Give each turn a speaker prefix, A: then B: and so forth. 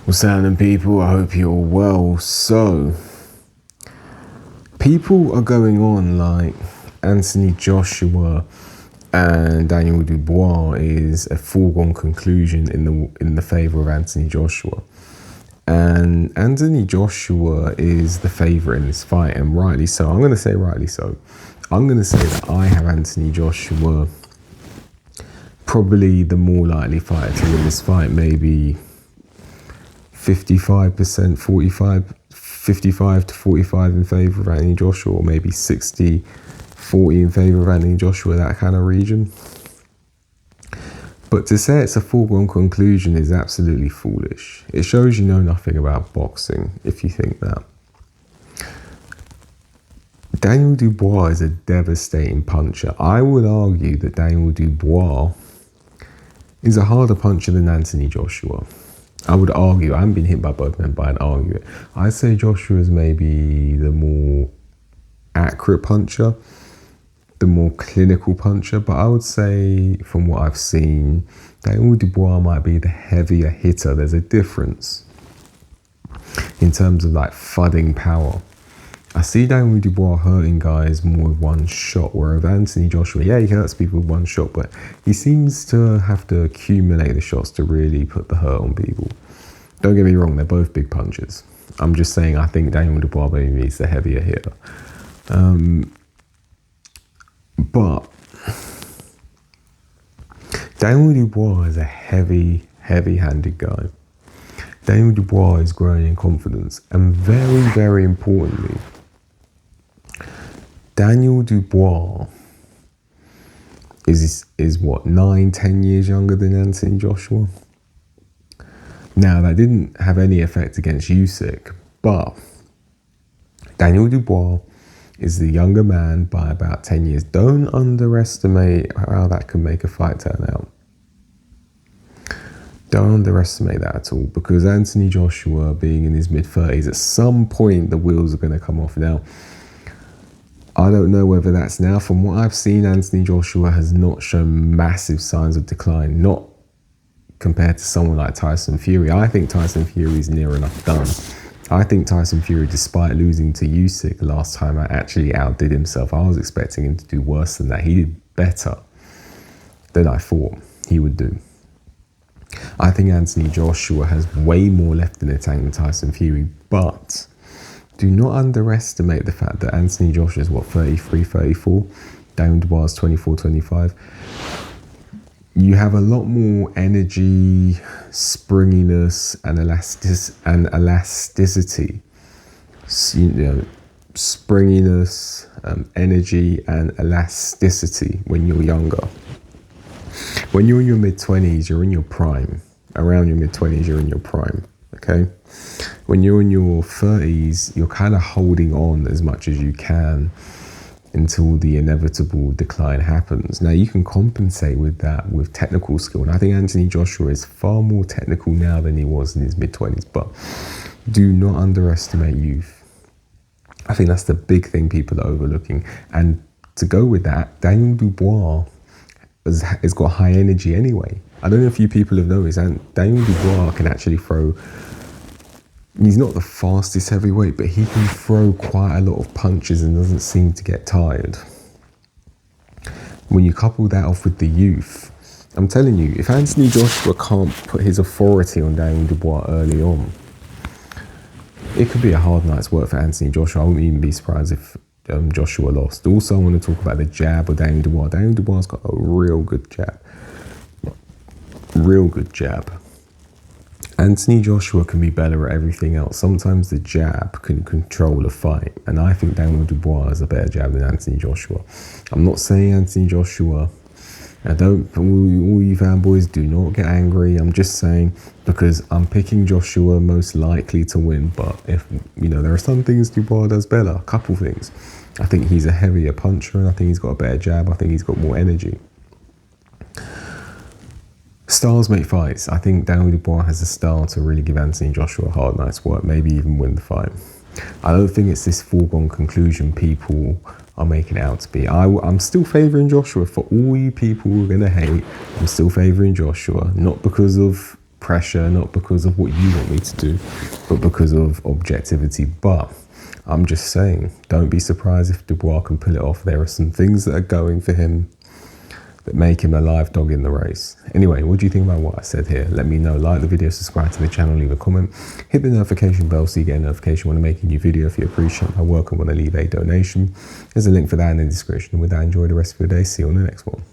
A: What's happening, people? I hope you're well. So, people are going on like Anthony Joshua and Daniel Dubois is a foregone conclusion in the favor of Anthony Joshua. And Anthony Joshua is the favorite in this fight, and rightly so. I'm going to say rightly so. I'm going to say that I have Anthony Joshua probably the more likely fighter to win this fight, maybe 55%, 55 to 45 in favour of Anthony Joshua, or maybe 60-40 in favour of Anthony Joshua, that kind of region. But to say it's a foregone conclusion is absolutely foolish. It shows you know nothing about boxing if you think that. Daniel Dubois is a devastating puncher. I would argue that Daniel Dubois is a harder puncher than Anthony Joshua. I would argue, I haven't been hit by both men, but I'd argue it. I'd say Joshua is maybe the more accurate puncher, the more clinical puncher, but I would say from what I've seen, Daniel Dubois might be the heavier hitter. There's a difference in terms of like thudding power. I see Daniel Dubois hurting guys more with one shot, whereas Anthony Joshua, yeah, he hurts people with one shot, but he seems to have to accumulate the shots to really put the hurt on people. Don't get me wrong, they're both big punches. I'm just saying I think Daniel Dubois maybe is the heavier hitter. But Daniel Dubois is a heavy-handed guy. Daniel Dubois is growing in confidence, and very, very importantly, Daniel Dubois is what, 9-10 years younger than Anthony Joshua? Now, that didn't have any effect against Usyk, but Daniel Dubois is the younger man by about 10 years. Don't underestimate how that can make a fight turn out. Don't underestimate that at all, because Anthony Joshua, being in his mid-30s, at some point the wheels are going to come off. Now, I don't know whether that's now. From what I've seen, Anthony Joshua has not shown massive signs of decline, not compared to someone like Tyson Fury. I think Tyson Fury is near enough done. I think Tyson Fury, despite losing to Usyk last time, actually outdid himself. I was expecting him to do worse than that. He did better than I thought he would do. I think Anthony Joshua has way more left in the tank than Tyson Fury, but do not underestimate the fact that Anthony Joshua is, 33, 34? Daniel Dubois is 24, 25. You have a lot more energy, springiness, and elasticity. Springiness, energy, and elasticity when you're younger. When you're in your mid-20s, you're in your prime. Around your mid-20s, you're in your prime, okay? When you're in your 30s, you're kind of holding on as much as you can until the inevitable decline happens. Now, you can compensate with that with technical skill. And I think Anthony Joshua is far more technical now than he was in his mid-20s. But do not underestimate youth. I think that's the big thing people are overlooking. And to go with that, Daniel Dubois has got high energy anyway. I don't know if you people have noticed, and Daniel Dubois can actually throw. He's not the fastest heavyweight, but he can throw quite a lot of punches and doesn't seem to get tired. When you couple that off with the youth, I'm telling you, if Anthony Joshua can't put his authority on Daniel Dubois early on, it could be a hard night's work for Anthony Joshua. I wouldn't even be surprised if Joshua lost. Also, I want to talk about the jab of Daniel Dubois. Daniel Dubois has got a real good jab. Real good jab. Anthony Joshua can be better at everything else. Sometimes the jab can control a fight. And I think Daniel Dubois has a better jab than Anthony Joshua. I'm not saying Anthony Joshua. All you fanboys, do not get angry. I'm just saying, because I'm picking Joshua most likely to win. But if, there are some things Dubois does better. A couple things. I think he's a heavier puncher, and I think he's got a better jab. I think he's got more energy. Styles make fights. I think Daniel Dubois has a style to really give Anthony Joshua a hard night's work, maybe even win the fight. I don't think it's this foregone conclusion people are making it out to be. I'm still favouring Joshua. For all you people who are going to hate, I'm still favouring Joshua. Not because of pressure, not because of what you want me to do, but because of objectivity. But I'm just saying, don't be surprised if Dubois can pull it off. There are some things that are going for him that make him a live dog in the race. Anyway, what do you think about what I said here? Let me know. Like the video, subscribe to the channel, leave a comment, hit the notification bell so you get a notification when I make a new video. If you appreciate my work and want to leave a donation, there's a link for that in the description. And with that, enjoy the rest of your day. See you on the next one.